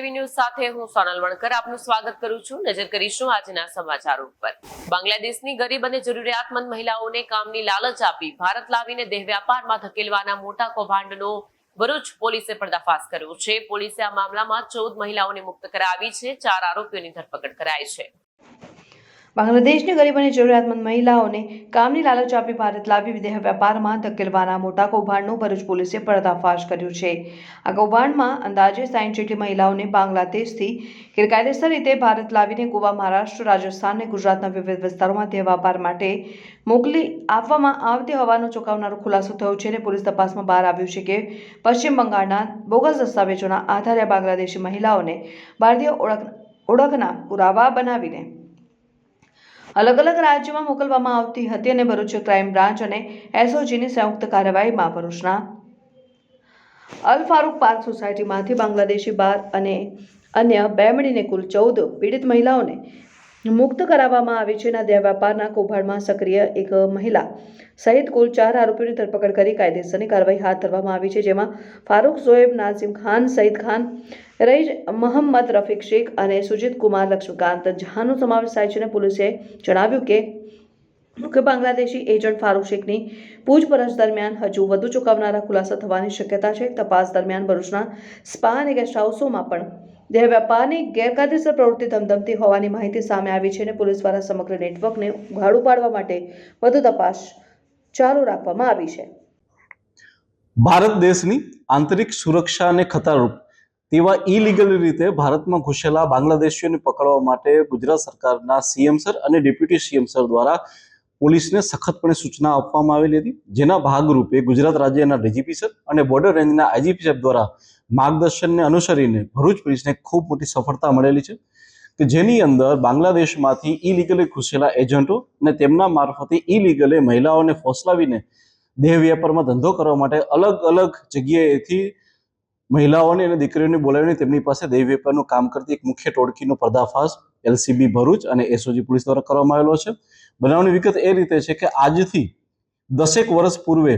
TV news સાથે હું સોનલ વણકર આપનું સ્વાગત કરું છું। નજર કરીશું આજના સમાચારો ઉપર। બાંગ્લાદેશની ગરીબ અને જરૂરિયાતમંદ મહિલાઓને કામની લાલચ આપી ભારત લાવીને દેહ વ્યાપારમાં ધકેલવાના મોટા કૌભાંડનો ભરૂચ પોલીસે પર્દાફાશ કર્યો છે। પોલીસે આ મામલામાં 14 મહિલાઓને મુક્ત કરાવી છે। 4 આરોપીઓની ધરપકડ કરાઈ છે। બાંગ્લાદેશની ગરીબ અને જરૂરિયાતમંદ મહિલાઓને કામની લાલચ આપી ભારત લાવી વિદેહ વેપારમાં ધકેલવાના મોટા કૌભાંડનો ભરૂચ પોલીસે પર્દાફાશ કર્યો છે। આ કૌભાંડમાં અંદાજે 60 જેટલી મહિલાઓને બાંગ્લાદેશથી ગેરકાયદેસર રીતે ભારત લાવીને ગોવા, મહારાષ્ટ્ર, રાજસ્થાન અને ગુજરાતના વિવિધ વિસ્તારોમાં દેહ વેપાર માટે મોકલી આપવામાં આવતી હોવાનો ચોંકાવનારો ખુલાસો થયો છે અને પોલીસ તપાસમાં બહાર આવ્યું છે કે પશ્ચિમ બંગાળના બોગસ દસ્તાવેજોના આધારે બાંગ્લાદેશી મહિલાઓને ભારતીય ઓળખના પુરાવા બનાવીને અલગ અલગ રાજ્યોમાં મોકલવામાં આવતી હતી અને ભરૂચ ક્રાઇમ બ્રાન્ચ અને એસઓજીની સંયુક્ત કાર્યવાહીમાં ભરૂચના અલ ફારૂક પાર્ક સોસાયટીમાંથી બાંગ્લાદેશી 12 અને અન્ય 2 મળીને કુલ 14 પીડિત મહિલાઓને મુક્ત કરાવવામાં આવી છે। અને દેહ વેપારના કૌભાંડમાં સક્રિય એક મહિલા સહિત કુલ 4 આરોપીઓની ધરપકડ કરી કાયદેસરની કાર્યવાહી હાથ ધરવામાં આવી છે, જેમાં ફારૂક, ઝોએબ, નાઝીમ ખાન, સઈદ ખાન, રઈજ મોહમ્મદ, રફીક શેખ અને સુજીત કુમાર લક્ષ્મીકાંત ઝાનો સમાવેશ થાય છે। અને પોલીસે જણાવ્યું કે મુખ્ય બાંગ્લાદેશી એજન્ટ ફારૂક શેખની પૂછપરછ દરમિયાન હજુ વધુ ચોંકાવનારા ખુલાસા થવાની શક્યતા છે। તપાસ દરમિયાન ભરૂચના સ્પા અને ગેસ્ટ હાઉસોમાં પણ દેહ વેપારની ગેરકાયદેસર પ્રવૃત્તિ ધમધમતી હોવાની માહિતી સામે આવી છે અને પોલીસ દ્વારા સમગ્ર નેટવર્કને ઉઘાડું પાડવા માટે વધુ તપાસ ચાલુ રાખવામાં આવી છે। ભારત દેશની આંતરિક સુરક્ષાને ખતરારૂપ તેવા ઇલીગલ રીતે ભારતમાં ઘૂસેલા બાંગ્લાદેશીઓને પકડવા માટે ગુજરાત સરકારના સીએમ સર અને ડેપ્યુટી સીએમ સર દ્વારા પોલીસને સખતપણે સૂચના આપવામાં આવેલી હતી, જેના ભાગરૂપે ગુજરાત રાજ્યના ડીજીપી સર અને બોર્ડર રેન્જના આઈજીપી સાહેબ દ્વારા માર્ગદર્શનને અનુસરીને ભરૂચ પોલીસને ખૂબ મોટી સફળતા મળેલી છે કે જેની અંદર બાંગ્લાદેશમાંથી ઇલીગલે ઘૂસેલા એજન્ટો અને તેમના મારફતે ઇલીગલે મહિલાઓને ફોસલાવીને દેહ વેપારમાં ધંધો કરવા માટે અલગ અલગ જગ્યાએથી મહિલાઓને અને દીકરીઓને બોલાવીને તેમની પાસે દેહ વેપારનું કામ કરતી એક મુખ્ય ટોળકીનો પર્દાફાશ એલસીબી ભરૂચ અને એસઓજી પોલીસ દ્વારા કરવામાં આવેલો છે। બનાવની વિગત એ રીતે છે કે આજથી 10 વર્ષ પૂર્વે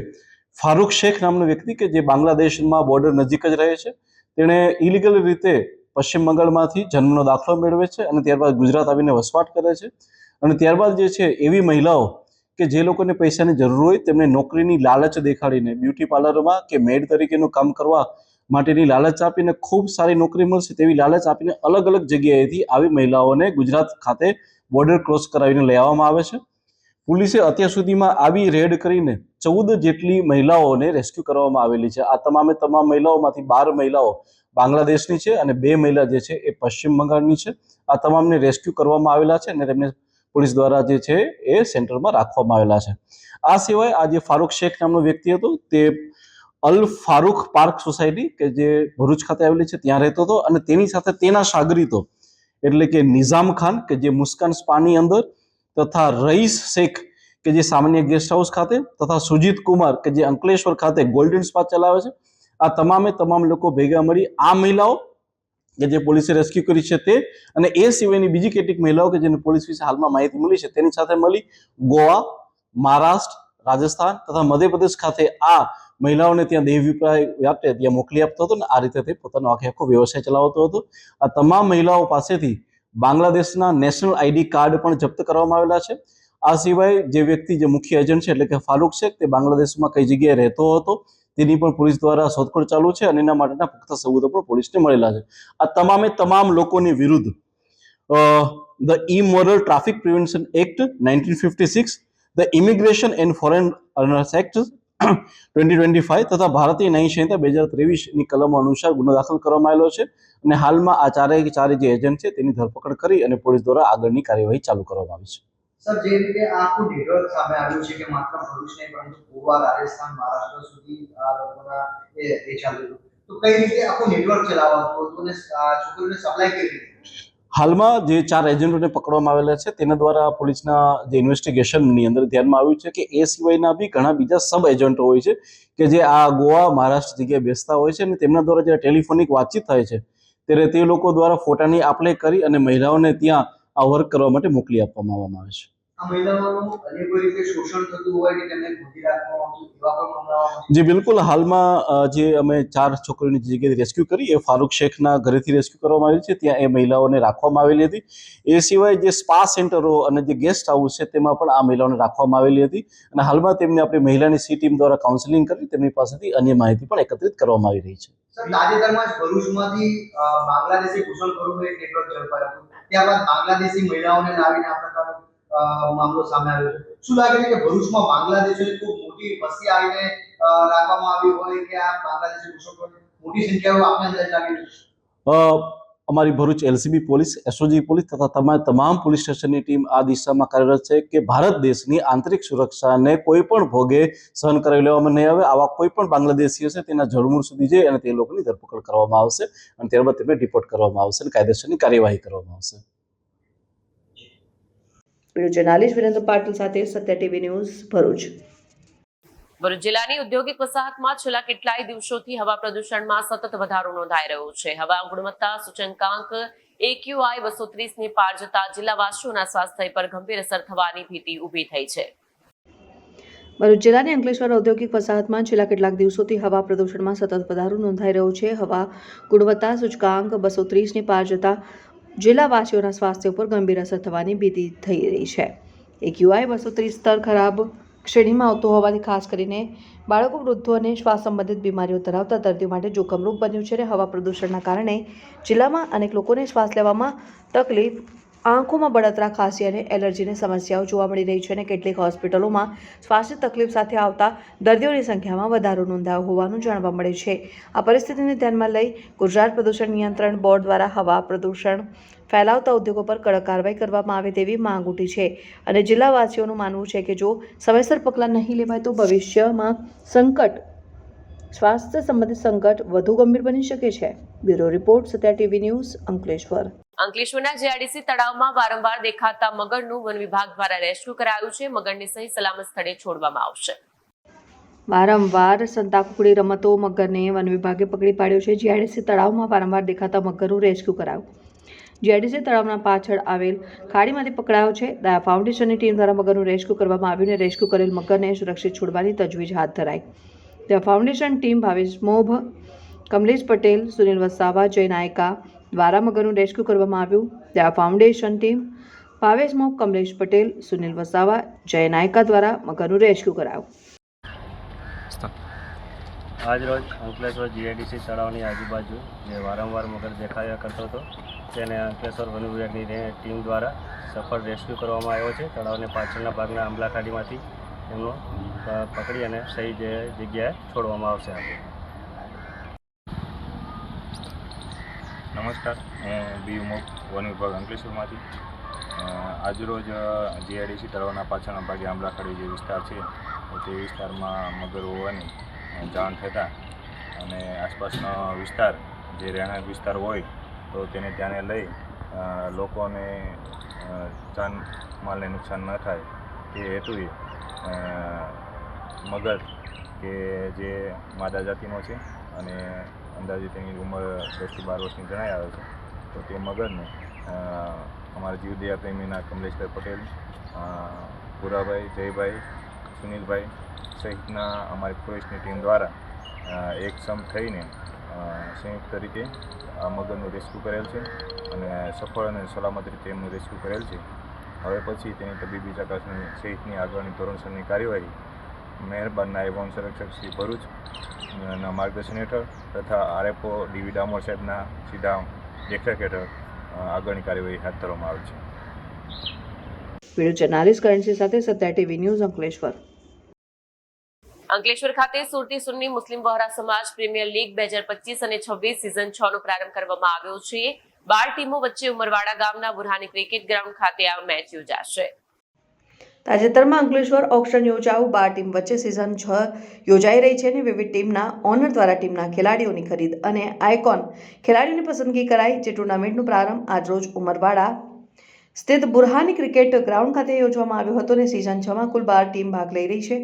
ફારૂક શેખ નામનો વ્યક્તિ કે જે બાંગ્લાદેશમાં બોર્ડર નજીક જ રહે છે, તેણે ઇલીગલ રીતે પશ્ચિમ બંગાળમાંથી જન્મનો દાખલો મેળવે છે અને ત્યારબાદ ગુજરાત આવીને વસવાટ કરે છે અને ત્યારબાદ જે છે એવી મહિલાઓ કે જે લોકોને પૈસાની જરૂર હોય તેમને નોકરીની લાલચ દેખાડીને બ્યુટી પાર્લરમાં કે મેડ તરીકેનું કામ કરવા માટેની લાલચ આપીને ખૂબ સારી નોકરી મળશે તેવી લાલચ આપીને અલગ અલગ જગ્યાએથી આવી મહિલાઓને ગુજરાત ખાતે બોર્ડર ક્રોસ કરાવીને લઈ આવવામાં આવે છે। પોલીસે અત્યાર સુધીમાં આવી રેડ કરીને 14 જેટલી મહિલાઓને રેસ્ક્યુ કરવામાં આવેલી છે। આ તમામે તમામ મહિલાઓમાંથી 12 મહિલાઓ બાંગ્લાદેશની છે અને 2 મહિલા જે છે એ પશ્ચિમ બંગાળની છે। આ તમામને રેસ્ક્યુ કરવામાં આવેલા છે અને તેમને પોલીસ દ્વારા જે છે એ સેન્ટરમાં રાખવામાં આવેલા છે। આ સિવાય આ જે ફારૂક શેખ નામનો વ્યક્તિ હતો તે અલ ફારૂક પાર્ક સોસાયટી કે જે ભરૂચ ખાતે આવેલી છે ત્યાં રહેતો હતો અને તેની સાથે તેના શાગરીતો એટલે કે નિઝામ ખાન કે જે મુસ્કાન સ્પાની અંદર તથા રઈસ શેખ કે જે સામાન્ય ગેસ્ટ હાઉસ ખાતે તથા સુજીત કુમાર કે જે અંકલેશ્વર ખાતે ગોલ્ડન સ્પા ચલાવે છે, આ તમામે તમામ લોકો ભેગા મળી આ મહિલાઓ કે જે પોલીસે રેસ્ક્યુ કરી છે તે અને એ સિવાયની બીજી કેટલીક મહિલાઓ કે જેને પોલીસ વિશે હાલમાં માહિતી મળી છે તેની સાથે મળી ગોવા, મહારાષ્ટ્ર, રાજસ્થાન તથા મધ્યપ્રદેશ ખાતે આ મહિલાઓને ત્યાં દેહ વેપાર ત્યાં મોકલી આપતો હતો ને આ રીતે તે પોતાનો આખો વ્યવસાય ચલાવતો હતો। આ તમામ મહિલાઓ પાસેથી બાંગ્લાદેશના નેશનલ આઈડી કાર્ડ પણ જપ્ત કરવામાં આવેલા છે। આ સિવાય જે વ્યક્તિ જે મુખ્ય એજન્ટ છે એટલે કે ફારૂક શેખ તે બાંગ્લાદેશમાં કઈ જગ્યાએ રહેતો હતો તેની પણ પોલીસ દ્વારા શોધખોળ ચાલુ છે અને એના માટેના પુખ્તા સબૂતો પણ પોલીસને મળેલા છે। આ તમામે તમામ લોકોની વિરુદ્ધ the immoral traffic prevention act 1956, the immigration and foreign act 2025 તથા ભારતીય ન્યાય સંહિતા 2023ની કલમો અનુસાર ગુનો દાખલ કરવામાં આવેલો છે અને હાલમાં આ ચારે જે એજન્ટ છે તેની ધરપકડ કરી અને પોલીસ દ્વારા આગળની કાર્યવાહી ચાલુ કરવામાં આવી છે। સર, જે રીતે આખું નેટવર્ક સામે આવ્યું છે કે માત્ર ભરૂચ નહીં પરંતુ ગોવા, રાજસ્થાન, મહારાષ્ટ્ર સુધી આ લોકોના એ ચાલ્યું, તો કઈ રીતે આખું નેટવર્ક ચલાવવાનું હતું અને છોકરીઓને સપ્લાય કેવી રીતે? હાલમાં જે 4 એજન્ટોને પકડવામાં આવેલા છે તેના દ્વારા પોલીસના જે ઇન્વેસ્ટિગેશનની અંદર ધ્યાનમાં આવ્યું છે કે એ સિવાયના બી ઘણા બીજા સબ એજન્ટો હોય છે કે જે આ ગોવા, મહારાષ્ટ્ર જગ્યાએ બેસતા હોય છે અને તેમના દ્વારા જ્યારે ટેલિફોનિક વાતચીત થાય છે ત્યારે તે લોકો દ્વારા ફોટાની આપ લે કરી અને મહિલાઓને ત્યાં આ વર્ક કરવા માટે મોકલી આપવામાં આવે છે। આ મહિલાઓનું અન્ય કોઈ રીતે શોષણ થતું હોય કે તેમને ગોતી રાખવામાં આવતું એવા કોઈ મામલાઓ? જી બિલકુલ, હાલમાં જે અમે 4 છોકરીઓની જે જગ્યાએ રેસ્ક્યુ કરી એ ફારૂક શેખના ઘરેથી રેસ્ક્યુ કરવામાં આવી છે. ત્યાં એ મહિલાઓને રાખવામાં આવેલી હતી. એ સિવાય જે સ્પા સેન્ટરો અને જે ગેસ્ટ હાઉસ છે તેમાં પણ આ મહિલાઓને રાખવામાં આવેલી હતી અને હાલમાં તેમને આપણી મહિલાની સી ટીમ દ્વારા કાઉન્સેલિંગ કરી તેમની પાસેથી અન્ય માહિતી પણ એકત્રિત કરવામાં આવી રહી છે. સર, તાજેતરમાં જ ભરૂચમાંથી બાંગ્લાદેશી ઘૂસણખોરોનું એક નેટવર્ક ઝડપાયું હતું. ત્યારબાદ બાંગ્લાદેશી મહિલાઓને લાવીને આ પ્રકારનો મામલો સામે આવ્યો છે. શું લાગે છે કે ભરૂચમાં બાંગ્લાદેશીઓની ખૂબ મોટી વસ્તી આવીને રાખવામાં આવી હોય કે આ બાંગ્લાદેશી ઘૂસણખોરોની મોટી સંખ્યાઓ આપને અંદાજ લાગે છે? અ, અમારી Bharuch LCB police, SOG police તથા તમામ પોલીસ સ્ટેશનની ટીમ આ દિશામાં કાર્યરત છે કે ભારત દેશની આંતરિક સુરક્ષાને કોઈ પણ ભોગે સહન કરાવી લેવામાં નહીં આવે. આવા કોઈ પણ બાંગ્લાદેશીઓ છે તેના જડમૂળ સુધી જઈ અને તે લોકોની ધરપકડ કરવામાં આવશે અને ત્યારબાદ તેમને ડિપોર્ટ કરવામાં આવશે અને કાયદેસરની કાર્યવાહી કરવામાં આવશે. બ્યુરો જર્નાલિસ્ટ વિરેન્દ્ર પાટીલ સાથે સત્ય ટીવી ન્યૂઝ ભરૂચ. ભરૂચ જિલ્લાની ઔદ્યોગિક વસાહતમાં છેલ્લા કેટલાય દિવસોથી હવા પ્રદૂષણમાં સતત વધારો નોંધાઈ રહ્યો છે. હવા ગુણવત્તા સૂચકાંક AQI 230 ને પાર જતા જિલ્લાવાસીઓના સ્વાસ્થ્ય પર ગંભીર અસર થવાની ભીતિ ઊભી થઈ છે. ભરૂચ જિલ્લાની અંકલેશ્વર ઔદ્યોગિક વસાહતમાં છેલ્લા કેટલાક દિવસોથી હવા પ્રદૂષણમાં સતત વધારો નોંધાઈ રહ્યો છે. હવા ગુણવત્તા સૂચકાંક 230 ને પાર જતા જિલ્લાવાસીઓના સ્વાસ્થ્ય પર ગંભીર અસર થવાની ભીતિ થઈ રહી છે. AQI 230 સ્તર ખરાબ શ્રેણીમાં આવતું હોવાથી ખાસ કરીને બાળકો, વૃદ્ધો અને શ્વાસ સંબંધિત બીમારીઓ ધરાવતા દર્દીઓ માટે જોખમરૂપ બન્યું છે. હવા પ્રદૂષણના કારણે જિલ્લામાં અનેક લોકોને શ્વાસ લેવામાં તકલીફ, આંખોમાં બળતરા, ખાંસી અને એલર્જીની સમસ્યાઓ જોવા મળી રહી છે અને કેટલીક હોસ્પિટલોમાં શ્વાસની તકલીફ સાથે આવતા દર્દીઓની સંખ્યામાં વધારો નોંધાયો હોવાનું જાણવા મળે છે. આ પરિસ્થિતિને ધ્યાનમાં લઈ ગુજરાત પ્રદૂષણ નિયંત્રણ બોર્ડ દ્વારા હવા પ્રદૂષણ ફેલાવતા ઉદ્યોગો પર કડક કાર્યવાહી કરવામાં આવે તેવી માંગ ઉઠી છે અને જિલ્લાવાસીઓનું માનવું છે કે જો સમયસર પગલાં નહીં લેવાય તો ભવિષ્યમાં સ્વાસ્થ્ય સંબંધિત સંકટ વધુ ગંભીર બની શકે છે. બ્યુરો રિપોર્ટ, સત્ય ટીવી ન્યૂઝ, અંકલેશ્વર. અંકલેશ્વરના JRDC તળાવમાં વારંવાર દેખાતા મગરનું વન વિભાગ દ્વારા રેસ્ક્યુ કરાયું છે. મગરને સહી સલામત સ્થળે છોડવામાં આવશે. વારંવાર સંતાકુકડી રમતો મગરને વન વિભાગે પકડી પાડ્યો છે. JRDC તળાવમાં વારંવાર દેખાતા મગરનું રેસ્ક્યુ કરાયું. JRDC તળાવના પાછળ આવેલ ખાડીમાંથી પકડાયો છે. દયા ફાઉન્ડેશનની ટીમ દ્વારા મગરનું રેસ્ક્યુ કરવામાં આવ્યું અને રેસ્ક્યુ કરેલ મગરને સુરક્ષિત છોડવાની તજવીજ હાથ ધરાઈ. દયા ફાઉન્ડેશન ટીમ ભાવેશ મોભ, કમલેશ પટેલ, સુનિલ વસાવા, જય નાયકા દ્વારા મગરનું રેસ્ક્યુ કરવામાં આવ્યું. દયા ફાઉન્ડેશન ટીમ ભાવેશ મોભ, કમલેશ પટેલ, સુનિલ વસાવા, જય નાયકા દ્વારા મગરનું રેસ્ક્યુ કરાયું. આજ રોજ અંકલેશ્વર JRDC તળાવની આજુબાજુ જે વારંવાર મગર દેખાયા કરતો હતો તેને અંકલેશ્વર વન વિભાગની ટીમ દ્વારા સફળ રેસ્ક્યુ કરવામાં આવ્યો છે. તળાવને પાછળના ભાગના આંબલા ખાડીમાંથી તેમનો પકડી અને સહી જગ્યાએ છોડવામાં આવશે. નમસ્કાર, હું બી ઉમોક વન વિભાગ અંકલેશ્વરમાંથી. આજરોજ JRDC તળાવના પાછળના ભાગે આંબલાખાડી જે વિસ્તાર છે તે વિસ્તારમાં મગર હોવાની જાણ થતાં અને આસપાસનો વિસ્તાર જે રહેણાંક વિસ્તાર હોય તો તેને ધ્યાને લઈ લોકોને જાનમાલને નુકસાન ન થાય તે હેતુએ મગર કે જે માદા જાતિનો છે અને અંદાજે તેની ઉંમર 10 થી 12 વર્ષની જણાઈ આવે છે તો તે મગરને અમારા જીવદયા પ્રેમીના કમલેશભાઈ પટેલ, ભૂરાભાઈ, જયભાઈ, સુનિલભાઈ સહિતના અમારી પોલીસની ટીમ દ્વારા એક સમ થઈને સંયુક્ત રીતે આ મગરનું રેસ્ક્યુ કરેલ છે અને સફળ અને સલામત રીતે એમનું રેસ્ક્યુ કરેલ છે. હવે પછી તેની તબીબી ચકાસણી સહિતની આગળની ધોરણસરની કાર્યવાહી મહેરબાન નાયબ વન સંરક્ષક શ્રી ભરૂચના માર્ગદર્શન હેઠળ તથા RFO DV ડામોર સાહેબના સીધા દેખરેખ હેઠળ આગળની કાર્યવાહી હાથ ધરવામાં આવે છે. બ્યુરો જર્નાલિસ્ટ કરણસિંહ સાથે સત્ય ટીવી ન્યૂઝ, અંકલેશ્વર. અંકલેશ્વર ખાતે સુરતી સુન્ની મુસ્લિમ વહોરા સમાજ પ્રીમિયર લીગ 2025 અને 26 સિઝન 6 નો પ્રારંભ કરવામાં આવ્યો છે. 12 ટીમો વચ્ચે ઉમરવાડા ગામના બુરહાની ક્રિકેટ ગ્રાઉન્ડ ખાતે આ મેચ યોજાશે. તાજેતરમાં અંકલેશ્વર ઓક્શન યોજાયું. 12 ટીમ વચ્ચે સિઝન 6 યોજાઈ રહી છે અને વિવિધ ટીમના ઓનર દ્વારા ટીમના ખેલાડીઓની ખરીદ અને આઇકોન ખેલાડીઓની પસંદગી કરાઈ. જે ટુર્નામેન્ટનો પ્રારંભ આજરોજ ઉમરવાડા સ્થિત બુરહાની ક્રિકેટ ગ્રાઉન્ડ ખાતે યોજવામાં આવ્યો હતો અને સિઝન 6માં કુલ 12 ટીમ ભાગ લઈ રહી છે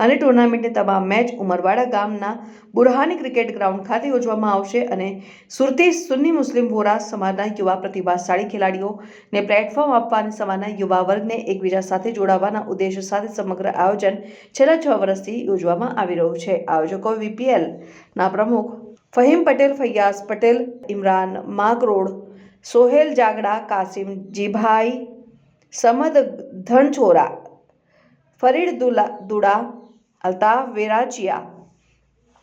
અને ટુર્નામેન્ટની તમામ મેચ ઉમરવાડા ગામના બુરહાની ક્રિકેટ ગ્રાઉન્ડ ખાતે યોજવામાં આવશે અને સુરતી સુન્ની મુસ્લિમ વોરા સમાજના યુવા પ્રતિભાશાળી ખેલાડીઓને પ્લેટફોર્મ આપવા અને સમાજના યુવા વર્ગને એકબીજા સાથે જોડાવાના ઉદ્દેશ્ય સાથે સમગ્ર આયોજન છેલ્લા 6 વર્ષથી યોજવામાં આવી રહ્યું છે. આયોજકો VPLના પ્રમુખ ફહીમ પટેલ, ફૈયાઝ પટેલ, ઇમરાન માકરોડ, સોહેલ જાગડા, કાસિમ જીભાઈ, સમદ ધનછોરા, ફરીડ દુડા, અલ્તાફ વેરાચિયા,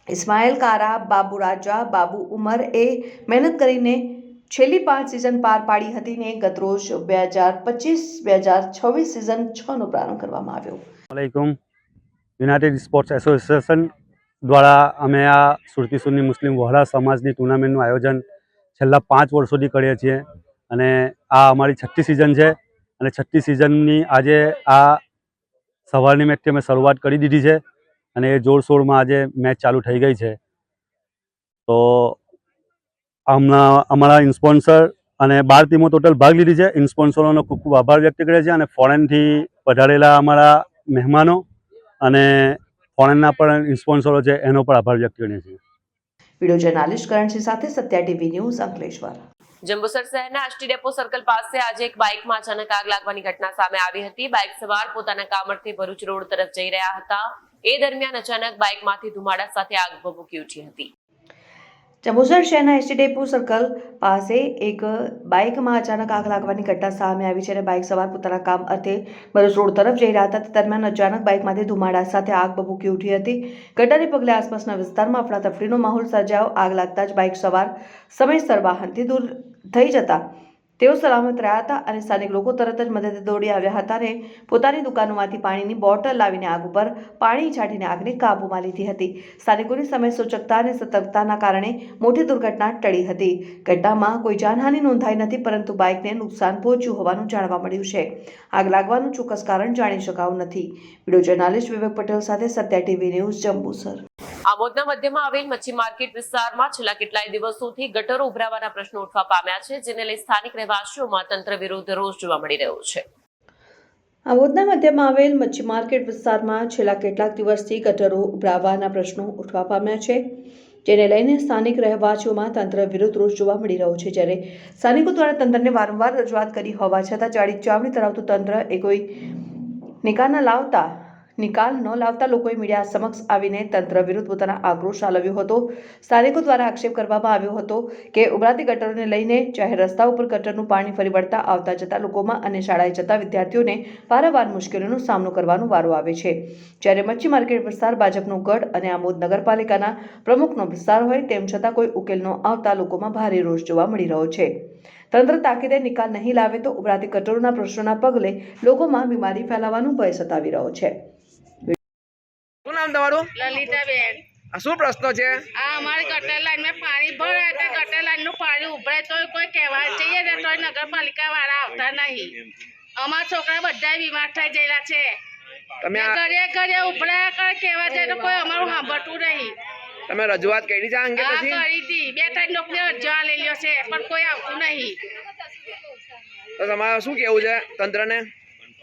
ઇસ્માઇલ કારા, બાબુ રાજા, બાબુ ઉમર એ મહેનત કરીને છેલ્લી 5 સિઝન પાર પાડી હતી ને ગતરોજ 2025-2026 સિઝન 6નો પ્રારંભ કરવામાં આવ્યો. વાલેકુમ. યુનાઇટેડ સ્પોર્ટ્સ એસોસિએશન દ્વારા અમે આ સુરતી સુન્ની મુસ્લિમ વહોરા સમાજની ટુર્નામેન્ટનું આયોજન છેલ્લા 5 વર્ષોથી કરીએ છીએ અને આ અમારી 6ઠ્ઠી સિઝન છે અને 6ઠ્ઠી સિઝનની આજે આ સવારની મેચથી અમે શરૂઆત કરી દીધી છે અને એ જોરશોરમાં આજે મેચ ચાલુ થઈ ગઈ છે. તો અમારા ઇન્સ્પોન્સર અને 12 ટીમો ટોટલ ભાગ લીધી છે. ઇન્સ્પોન્સરોનો ખૂબ ખૂબ આભાર વ્યક્ત કરે છે અને ફોરેનથી પધારેલા અમારા મહેમાનો અને ફોરેનના પણ ઇન્સ્પોન્સરો છે એનો પણ આભાર વ્યક્ત કરીએ છીએ. વિડીયો જર્નાલિસ્ટ કરણસિંહ સાથે સત્યા ટીવી ન્યૂઝ અંકલેશ્વર. જંબુસર શહેરના એસટી ડેપો સર્કલ પાસે આજે એક બાઇકમાં અચાનક આગ લાગવાની ઘટના સામે આવી હતી. બાઇક સવાર પોતાના કામથી ભરૂચ રોડ તરફ જઈ રહ્યા હતા. એ દરમિયાન અચાનક બાઇકમાંથી ધુમાડા સાથે આગ ભભૂકી ઉઠી હતી. જંબુસર શહેરના એસટી ડેપો સર્કલ પાસે એક બાઇકમાં અચાનક આગ લાગવાની ઘટના સામે આવી છે અને બાઇક સવાર પોતાના કામ અર્થે ભરૂચ રોડ તરફ જઈ રહ્યા હતા. તે દરમિયાન અચાનક બાઇકમાંથી ધુમાડા સાથે આગ ભભૂકી ઉઠી હતી. ઘટનાને પગલે આસપાસના વિસ્તારમાં અફરાતફરીનો માહોલ સર્જાયો. આગ લાગતા જ બાઇક સવાર સમયસર વાહનથી દૂર થઈ જતા તેઓ સલામત રહ્યા હતા અને સ્થાનિક લોકો તરત જ મદદે દોડી આવ્યા હતા અને પોતાની દુકાનોમાંથી પાણીની બોટલ લાવીને આગ ઉપર પાણી છાંટીને આગને કાબૂમાં લીધી હતી. સ્થાનિકોની સમય સૂચકતા અને સતર્કતાના કારણે મોટી દુર્ઘટના ટળી હતી. ઘટનામાં કોઈ જાનહાનિ નોંધાઈ નથી, પરંતુ બાઇકને નુકસાન પહોંચ્યું હોવાનું જાણવા મળ્યું છે. આગ લાગવાનું ચોક્કસ કારણ જાણી શકાયું નથી. વિડીયો જર્નાલિસ્ટ વિવેક પટેલ સાથે સત્યા ટીવી ન્યૂઝ જંબુસર. આમોદના મધ્યમાં આવેલ મચ્છી માર્કેટ વિસ્તારમાં છેલ્લા કેટલાય દિવસોથી ગટરો ઉભરાવાના પ્રશ્નો ઉઠવા પામ્યા છે, જેને લઈ સ્થાનિક રહેવાસીઓમાં તંત્ર વિરુદ્ધ રોષ જોવા મળી રહ્યો છે. આમોદના મધ્યમાં આવેલ મચ્છી માર્કેટ વિસ્તારમાં છેલ્લા કેટલાક દિવસથી ગટરો ઉભરાવાના પ્રશ્નો ઉઠવા પામ્યા છે, જેને લઈને સ્થાનિક રહેવાસીઓમાં તંત્ર વિરુદ્ધ રોષ જોવા મળી રહ્યો છે. જ્યારે સ્થાનિકો દ્વારા તંત્રને વારંવાર રજૂઆત કરી હોવા છતાં ચાળી ચાવડી ધરાવતું તંત્ર એ કોઈ નિકાલ ન લાવતા લોકોએ મીડિયા સમક્ષ આવીને તંત્ર વિરુદ્ધ પોતાના આક્રોશ ઠાલવ્યો હતો. સ્થાનિકો દ્વારા આક્ષેપ કરવામાં આવ્યો હતો કે ઉભરાતી ગટરોને લઈને જાહેર રસ્તા ઉપર ગટરનું પાણી ફરી વળતા આવતા જતા લોકોમાં અને શાળાએ જતા વિદ્યાર્થીઓને વારંવાર મુશ્કેલીનો સામનો કરવાનો વારો આવે છે. જ્યારે મચ્છી માર્કેટ વિસ્તાર ભાજપનો ગઢ અને આમોદ નગરપાલિકાના પ્રમુખનો વિસ્તાર હોય તેમ છતાં કોઈ ઉકેલ ન આવતા લોકોમાં ભારે રોષ જોવા મળી રહ્યો છે. તંત્ર તાકીદે નિકાલ નહીં લાવે તો ઉભરાતી ગટરોના પ્રશ્નોના પગલે લોકોમાં બીમારી ફેલાવાનો ભય સતાવી રહ્યો છે. શું નામ તમારું? લલિતાબેન. શું પ્રશ્નો છે? આ અમારી ગટર લાઈનમાં પાણી ભરાય તો ગટર લાઈનનું પાણી ઉભરાય તો કોઈ કહેવા જઈએ ને તો નગરપાલિકા વાળા આવતા નહીં. અમારા છોકરા બધા બીમાર થઈ ગયેલા છે. તમે ઘરે ઘરે ઉભરાયા કરે કહેવા જાય તો કોઈ અમારું સાંભળતું નહીં. તમે રજૂઆત કરી છે અંગે? હા, પછી કરી હતી. 2-3 લોકોને અરજીઓ લઈ લ્યો છે પણ કોઈ આવતું નહીં. તો તમારે શું કેવું છે તંત્રને?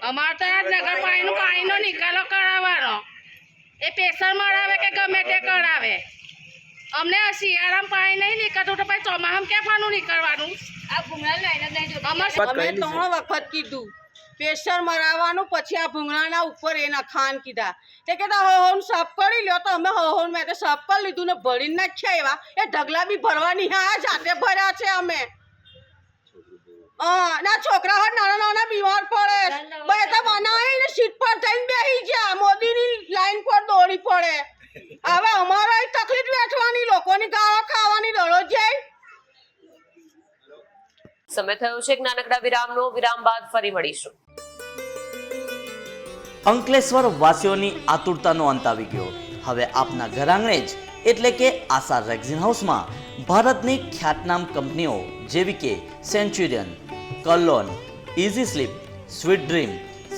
અમારે તો નગરપાલિકાનું પાણીનો નિકાલો કરાવવાનો. એ પ્રેશર મરાવે કે ગમે તે કરાવે. અમને શિયાળામાં પાણી નહીં નીકળતું તો પછી ચોમાસામાં ક્યાં પાણી નીકળવાનું? આ ભૂંગળા લાઈને જ નહીં. અમે 3 વખત કીધું પ્રેશર મરાવવાનું, પછી આ ભૂંગળાના ઉપર એના ખાન કીધા. તે કહેતા હોન સાફ કરી લ્યો તો અમે હોન મેં સાફ કરી લીધું ને ભરીને નાખ્યા. એવા એ ઢગલા બી ભરવાની હા જાતે ભર્યા છે અમે. ના છોકરા હોય નાના નાના બીમાર પડે. બે તો બનાવીને સીટ પર થઈને બેસી ગયા. મોદીની લાઈન પર દોડી પડે. હવે અમારે તકલીફ વેઠવાની, લોકોની ગાળો ખાવાની દરરોજ જાય. સમય થયો છે એક નાનકડા વિરામનો. વિરામ બાદ ફરી મળીશું. અંકલેશ્વર વાસીઓની આતુરતાનો અંત આવી ગયો. હવે આપના ઘર આંગણે જ એટલે કે આશા રેક્ઝિન હાઉસમાં ભારતની ખ્યાતનામ કંપનીઓ જેવી કે Centurion, Kurlon, Easy Sleep, Sweet Dream,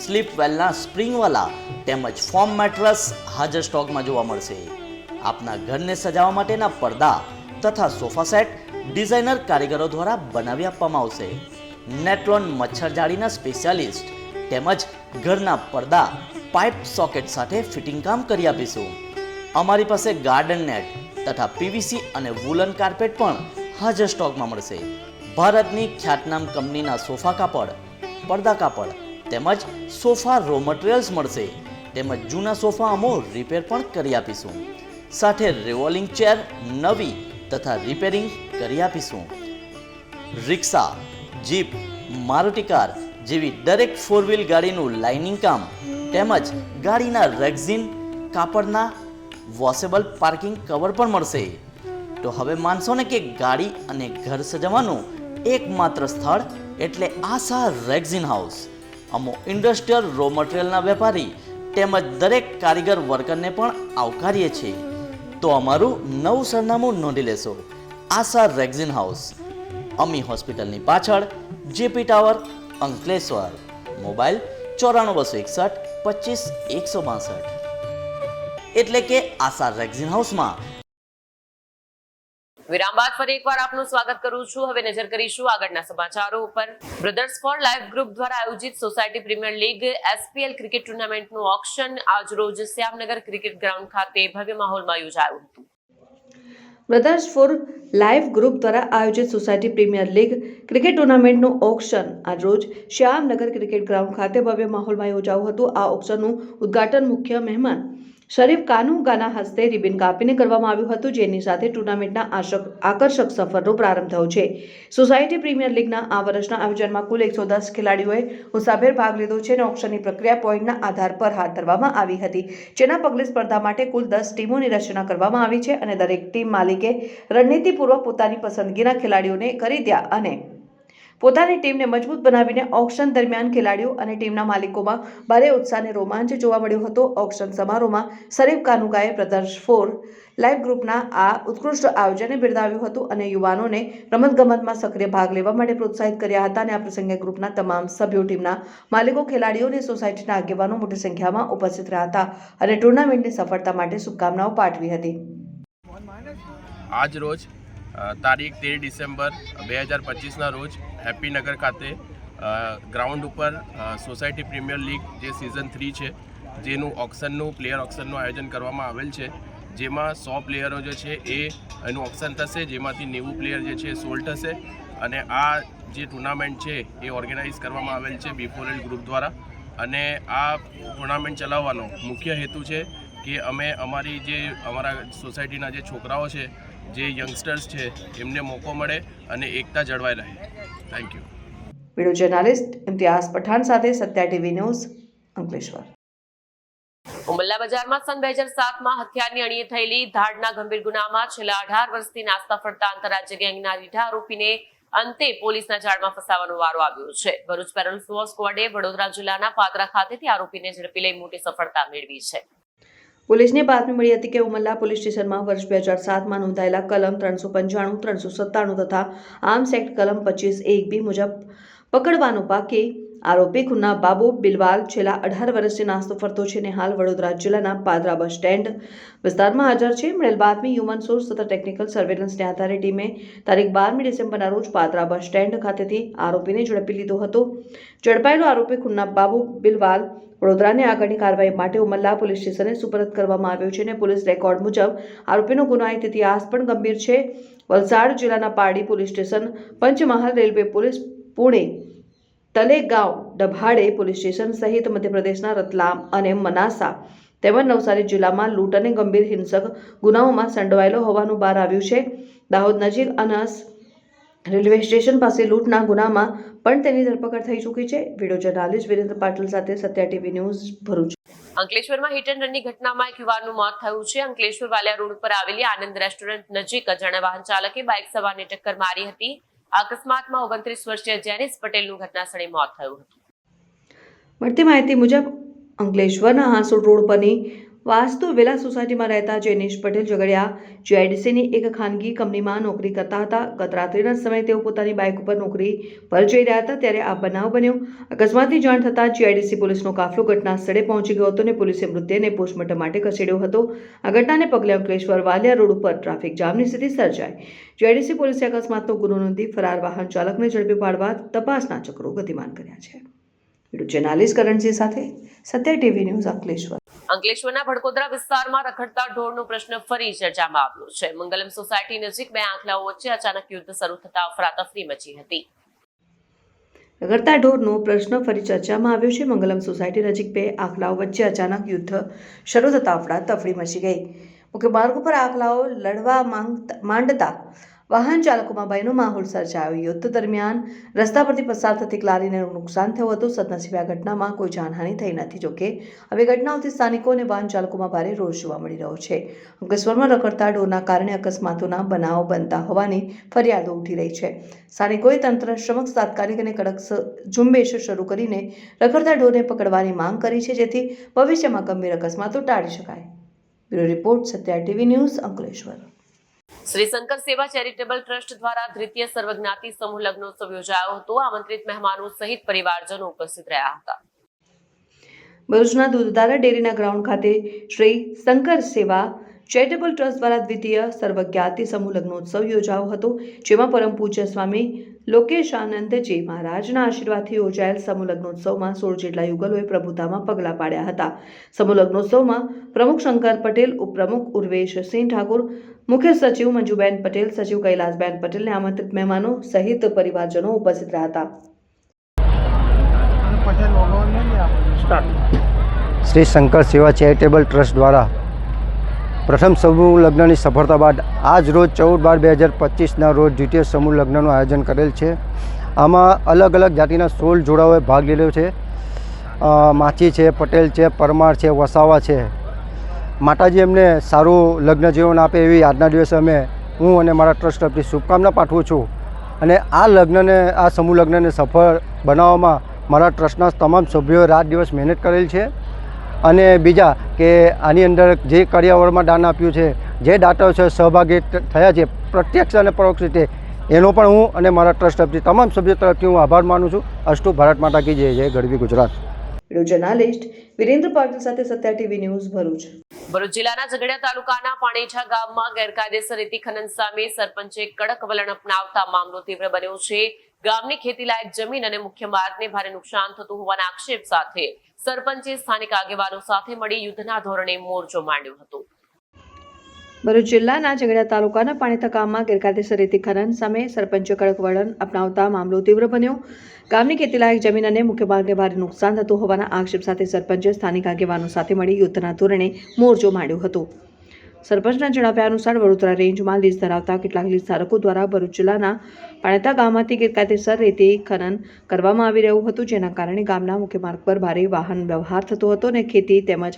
સ્લીપ વેલના સ્પ્રિંગવાલા તેમજ ફોર્મ મેટ્રસ હાજર સ્ટોકમાં જોવા મળશે. આપના ઘરને સજાવવા માટેના પડદા તથા સોફા સેટ ડિઝાઇનર કારીગરો દ્વારા બનાવી આપવામાં આવશે. નેટ્રોન મચ્છરજાળીના સ્પેશિયાલિસ્ટ તેમજ ઘરના પડદા પાઇપ સોકેટ સાથે ફિટિંગ કામ કરી આપીશું. અમારી પાસે ગાર્ડન નેટ તથા પીવીસી અને વુલન કાર્પેટ પણ હાજર સ્ટોકમાં મળશે. ભારતની ખ્યાતનામ કંપનીના સોફા કાપડ, પડદા કાપડ તેમજ સોફા રો મટીરિયલ્સ મળશે. તેમજ જૂના સોફા અમો રિપેર પણ કરી આપીશું. સાથે રિવોલ્વિંગ ચેર નવી તથા રિપેરિંગ કરી આપીશું. રિક્ષા, જીપ, મારુતિ કાર જેવી દરેક 4 વ્હીલ ગાડીનું લાઇનિંગ કામ તેમજ ગાડીના રેક્ઝિન કાપડના વોશેબલ પાર્કિંગ કવર પણ મળશે. તો હવે માનશો ને કે ગાડી અને ઘર સજાવવાનું એકમાત્ર સ્થળ એટલે આશા રેક્ઝિન હાઉસ. અમો ઇન્ડસ્ટ્રીયલ રો મટીરિયલના વેપારી તેમજ દરેક કારીગર વર્કરને પણ આવકારીએ છીએ. તો અમારું નવું સરનામું નોંધી લેશો. આશા રેક્ઝિન હાઉસ, અમી હોસ્પિટલની પાછળ, જેપી ટાવર, અંકલેશ્વર. મોબાઈલ 94 261 25 162. એટલે કે આશા રેક્ઝિન હાઉસમાં. વિરામ બાદ ફરી એકવાર આપનું સ્વાગત કરું છું. હવે નજર કરીશું આગળના સમાચારો ઉપર. બ્રધર્સ ફોર લાઈફ ગ્રુપ દ્વારા આયોજિત society premier league SPL cricket ટુર્નામેન્ટનું ઓક્શન આજ રોજ શ્યામનગર ક્રિકેટ ગ્રાઉન્ડ ખાતે ભવ્ય માહોલમાં યોજાયું હતું. બ્રધર્સ ફોર લાઈફ ગ્રુપ દ્વારા આયોજિત સોસાયટી પ્રીમિયર લીગ ક્રિકેટ ટુર્નામેન્ટનું ઓક્શન આજ રોજ શ્યામનગર ક્રિકેટ ગ્રાઉન્ડ ખાતે ભવ્ય માહોલમાં યોજાયું હતું. આ ઓક્શનનું ઉદ્ઘાટન મુખ્ય મહેમાન શરીફ કાનુગાના હસ્તે રિબિન કાપીને કરવામાં આવ્યું હતું, જેની સાથે ટુર્નામેન્ટના આકર્ષક સફરનો પ્રારંભ થયો છે. સોસાયટી પ્રીમિયર લીગના આ વર્ષના આયોજનમાં કુલ 110 ખેલાડીઓએ ઉત્સાહભેર ભાગ લીધો છે અને ઓક્શનની પ્રક્રિયા પોઈન્ટના આધાર પર હાથ ધરવામાં આવી હતી, જેના પગલે સ્પર્ધા માટે કુલ 10 ટીમોની રચના કરવામાં આવી છે અને દરેક ટીમ માલિકે રણનીતિપૂર્વક પોતાની પસંદગીના ખેલાડીઓને ખરીદ્યા અને પોતાની ટીમને મજબૂત બનાવીને ઓક્શન દરમિયાન ખેલાડીઓ અને ટીમના માલિકોમાં ભારે ઉત્સાહ અને રોમાંચ જોવા મળ્યો હતો. ઓક્શન સમારોહમાં શરીફ કાનુગાએ બ્રધર્સ ફોર લાઈફ ગ્રુપના આ ઉત્કૃષ્ટ આયોજનને બિરદાવ્યું હતું અને યુવાનોને રમતગમતમાં સક્રિય ભાગ લેવા માટે પ્રોત્સાહિત કર્યા હતા. અને આ પ્રસંગે ગ્રુપના તમામ સભ્યો, ટીમના માલિકો, ખેલાડીઓ અને સોસાયટીના આગેવાનો મોટી સંખ્યામાં ઉપસ્થિત રહ્યા હતા અને ટુર્નામેન્ટની સફળતા માટે શુભકામનાઓ પાઠવી હતી. આજ રોજ તારીખ 13 ડિસેમ્બર 2025ના રોજ હેપીનગર ખાતે ગ્રાઉન્ડ ઉપર સોસાયટી પ્રીમિયર લીગ જે સિઝન 3 છે જેનું ઓક્શનનું પ્લેયર ઓક્શનનું આયોજન કરવામાં આવેલ છે, જેમાં 100 પ્લેયરો જે છે એનું ઓક્શન થશે, જેમાંથી 90 પ્લેયર જે છે સોલ્ડ થશે. અને આ જે ટુર્નામેન્ટ છે એ ઓર્ગેનાઇઝ કરવામાં આવેલ છે B4L ગ્રુપ દ્વારા. અને આ ટુર્નામેન્ટ ચલાવવાનો મુખ્ય હેતુ છે કે અમે અમારા સોસાયટીના જે છોકરાઓ છે, જે યંગસ્ટર્સ છે, એમને મોકો મળે અને એકતા જળવાઈ રહે. Thank you. Video journalist Imtiyaz Pathan સાથે સત્યા ટીવી ન્યૂઝ, અંકલેશ્વર. ઉમલ્લા બજારમાં સન 2007માં હથિયારની અણીએ થયેલી ધાડના ગંભીર ગુનામાં છેલ્લા 18 વર્ષથી નાસ્તા ફરતા આંતરરાજ્ય ગેંગના રીઢા આરોપીને અંતે પોલીસના જાળમાં ફસાવાનો વારો આવ્યો છે. ભરૂચ પેરોલ સ્ક્વોડે વડોદરા જિલ્લાના પાદરા ખાતેથી આરોપીને ઝડપી લઈ મોટી સફળતા મેળવી છે. પોલીસને બાતમી મળી હતી કે ઉમલ્લા પોલીસ સ્ટેશનમાં વર્ષ 2007માં નોંધાયેલા કલમ 395, 397 તથા આર્મ્સ એક્ટ કલમ 25(1)(b) મુજબ પકડવાનો બાકી આરોપી ખુન્ના બાબુ બિલવાલ છેલ્લા 18 વર્ષથી નાસ્તો ફરતો છે અને હાલ વડોદરા જિલ્લાના પાદરા બસ સ્ટેન્ડ વિસ્તારમાં હાજર છે. મળેલ બાતમી, હ્યુમન સોર્સ તથા ટેકનિકલ સર્વેલન્સને આધારે ટીમે તારીખ 12મી ડિસેમ્બરના રોજ પાદરા બસ સ્ટેન્ડ ખાતેથી આરોપીને ઝડપી લીધો હતો. ઝડપાયેલો આરોપી ખુન્ના બાબુ બિલવાલ વડોદરાને આગળની કાર્યવાહી માટે ઉમલ્લા પોલીસ સ્ટેશને સુપરત કરવામાં આવ્યો છે અને પોલીસ રેકોર્ડ મુજબ આરોપીનો ગુનાહિત ઇતિહાસ પણ ગંભીર છે. વલસાડ જિલ્લાના Pardi police station, Panchmahal railway police, Pune, Talegaon, Dabhade police station સહિત મધ્યપ્રદેશના રતલામ અને મનાસા તેમજ નવસારી જિલ્લામાં લૂંટ અને ગંભીર હિંસક ગુનાઓમાં સંડોવાયેલો હોવાનું બહાર આવ્યું છે. દાહોદ નજીક અનસ રેલવે સ્ટેશન પાસે લૂંટના ગુનામાં પણ તેની ધરપકડ થઈ ચૂકી છે. વિડીયો જર્નાલિસ્ટ વિરેન્દ્ર પાટીલ સાથે સત્યા ટીવી ન્યૂઝ, ભરૂચ. અંકલેશ્વરમાં હિટ એન્ડ રનની ઘટનામાં એક યુવાનનું મોત થયું છે. અંકલેશ્વર વાલિયા રોડ પર આવેલી આનંદ રેસ્ટોરન્ટ નજીક અજાણ્યા વાહન ચાલકે બાઇક સવારને ટક્કર મારી હતી. આ અકસ્માતમાં 29 વર્ષીય જેનિસ પટેલનું ઘટનાસ્થળે મોત થયું હતું. મળતી માહિતી મુજબ અંકલેશ્વરના હાંસોડ રોડ પરની વાસ્તુ વિલા સોસાયટીમાં રહેતા જૈનેશ પટેલ ઝઘડિયા જીઆઈડીસીની એક ખાનગી કંપનીમાં નોકરી કરતા હતા. ગત રાત્રિના સમયે તેઓ પોતાની બાઇક ઉપર નોકરી પર જઈ રહ્યા હતા ત્યારે આ બનાવ બન્યો. અકસ્માતની જાણ થતાં જીઆઈડીસી પોલીસનો કાફલો ઘટના સ્થળે પહોંચી ગયો હતો અને પોલીસે મૃતદેહને પોસ્ટમોર્ટમ માટે ખસેડ્યો હતો. આ ઘટનાને પગલે અંકલેશ્વર વાલિયા રોડ ઉપર ટ્રાફિક જામની સ્થિતિ સર્જાઈ. જીઆઈડીસી પોલીસે અકસ્માતનો ગુનો નોંધી ફરાર વાહન ચાલકને ઝડપી પાડવા તપાસના ચક્રો ગતિમાન કર્યા છે. વિડીયો જર્નાલિસ્ટ કરણસિંહ સાથે સત્ય ટીવી ન્યૂઝ અંકલેશ્વર. અંકલેશ્વરના ભડકોદરા વિસ્તારમાં રખડતા ઢોરનો પ્રશ્ન ફરી ચર્ચામાં આવ્યો છે. મંગલમ સોસાયટી નજીક બે આંખલાઓ વચ્ચે અચાનક યુદ્ધ શરૂ થતા અફરાતફરી મચી હતી. રખડતા ઢોરનો પ્રશ્ન ફરી ચર્ચામાં આવ્યો છે. મંગલમ સોસાયટી નજીક બે આંખલાઓ વચ્ચે અચાનક યુદ્ધ શરૂ થતા અફરાતફરી મચી ગઈ. મુખ્ય માર્ગ ઉપર આંખલાઓ લડવા માંડતા વાહન ચાલકોમાં ભયનો માહોલ સર્જાયો. યુદ્ધ દરમિયાન રસ્તા પરથી પસાર થતી લારીને નુકસાન થયું હતું. સદનસીબે આ ઘટનામાં કોઈ જાનહાનિ થઈ નથી. જોકે હવે ઘટનાઓથી સ્થાનિકો અને વાહન ચાલકોમાં ભારે રોષ જોવા મળી રહ્યો છે. અંકલેશ્વરમાં રખડતા ઢોરના કારણે અકસ્માતોના બનાવો બનતા હોવાની ફરિયાદો ઉઠી રહી છે. સ્થાનિકોએ તંત્ર સમક્ષ તાત્કાલિક અને કડક ઝુંબેશ શરૂ કરીને રખડતા ઢોરને પકડવાની માંગ કરી છે, જેથી ભવિષ્યમાં ગંભીર અકસ્માતો ટાળી શકાય. બ્યુરો રિપોર્ટ સત્ય ટીવી ન્યૂઝ અંકલેશ્વર. શ્રી શંકર સેવા ચેરિટેબલ ટ્રસ્ટ દ્વારા દ્વિતીય સર્વજ્ઞાતિ સમૂહ લગ્નોત્સવ યોજાયો હતો. આમંત્રિત મહેમાનો સહિત પરિવારજનો ઉપસ્થિત રહ્યા હતા. ભરૂચના દૂધધારા ડેરીના ગ્રાઉન્ડ ખાતે શ્રી શંકર સેવા ચેરિટેબલ ટ્રસ્ટ દ્વારા દ્વિતીય સર્વજ્ઞાતિ સમૂહ લગ્નોત્સવ યોજાયો હતો, જેમાં પરમ પૂજ્ય સ્વામી લોકેશાનંદજી મહારાજના આશીર્વાદથી યોજાયેલ સમૂહ લગ્નોત્સવમાં 16 જેટલા યુગલોએ પ્રભુતામાં પગલાં પાડ્યા હતા. સમૂહ લગ્નોત્સવમાં પ્રમુખ શંકર પટેલ, ઉપપ્રમુખ ઉર્વેશસિંહ ઠાકુર, મુખ્ય સચિવ મંજુબેન પટેલ, સચિવ કૈલાસબેન પટેલને આમંત્રિત મહેમાનો સહિત પરિવારજનો ઉપસ્થિત રહ્યા હતા. શ્રી શંકર સેવા ચેરિટેબલ ટ્રસ્ટ દ્વારા પ્રથમ સમૂહ લગ્નની સફળતા બાદ આજ રોજ 14/12/2025ના રોજ દ્વિતીય સમૂહ લગ્નનું આયોજન કરેલ છે. આમાં અલગ અલગ જાતિના 16 જોડાઓએ ભાગ લીધો છે. માછી છે, પટેલ છે, પરમાર છે, વસાવા છે. માતાજી એમને સારું લગ્ન જીવન આપે એવી આજના દિવસે હું અને મારા ટ્રસ્ટ તરફથી શુભકામના પાઠવું છું. અને આ સમૂહ લગ્નને સફળ બનાવવામાં મારા ટ્રસ્ટના તમામ સભ્યોએ રાત દિવસ મહેનત કરેલ છે. અને બીજા કે આની અંદર જે કર્યાવરમાં દાન આપ્યું છે, જે દાતાઓ છે સહભાગી થયા છે પ્રત્યક્ષ અને પરોક્ષ રીતે, એનો પણ હું અને મારા ટ્રસ્ટ તરફથી તમામ સભ્યો તરફથી હું આભાર માનું છું. અસ્તુ ભારત માતા કી જય. જય ગરવી ગુજરાત. વિડીયો જર્નાલિસ્ટ વિરેન્દ્ર પાટીલ સાથે સત્ય ટીવી ન્યૂઝ ભરૂચ. ભરૂચ જિલ્લાના ઝઘડિયા તાલુકાના પાણીછા ગામમાં ગેરકાયદેસર રેતી ખનન સામે સરપંચે કડક વલણ અપનાવતા મામલો તીવ્ર બન્યો છે. ગામની ખેતીલાયક જમીન અને મુખ્ય માર્ગને ભારે નુકસાન થતું હોવાના આક્ષેપ સાથે સરપંચે સ્થાનિક આગેવાનો સાથે મળી યુદ્ધના ધોરણે મોરચો માંડ્યો હતો. ભરૂચ જિલ્લાના ઝઘડિયા તાલુકાના પાણીછા ગામમાં ગેરકાયદેસર રેતી ખનન સામે સરપંચે કડક વલણ અપનાવતા મામલો તીવ્ર બન્યો. ગામની ખેતીલાયક જમીન અને મુખ્ય માર્ગને ભારે નુકસાન થતું હોવાના આક્ષેપ સાથે સરપંચે સ્થાનિક આગેવાનો સાથે મળી યુદ્ધના ધોરણે મોરચો માંડ્યો હતો. સરપંચના જણાવ્યા અનુસાર વડોદરા રેન્જમાં લીઝ ધરાવતા કેટલાક લીઝ ધારકો દ્વારા ભરૂચ જિલ્લાના પાણીછા ગામમાંથી ગેરકાયદેસર રેતી ખનન કરવામાં આવી રહ્યું હતું, જેના કારણે ગામના મુખ્ય માર્ગ પર ભારે વાહન વ્યવહાર થતો હતો અને ખેતી તેમજ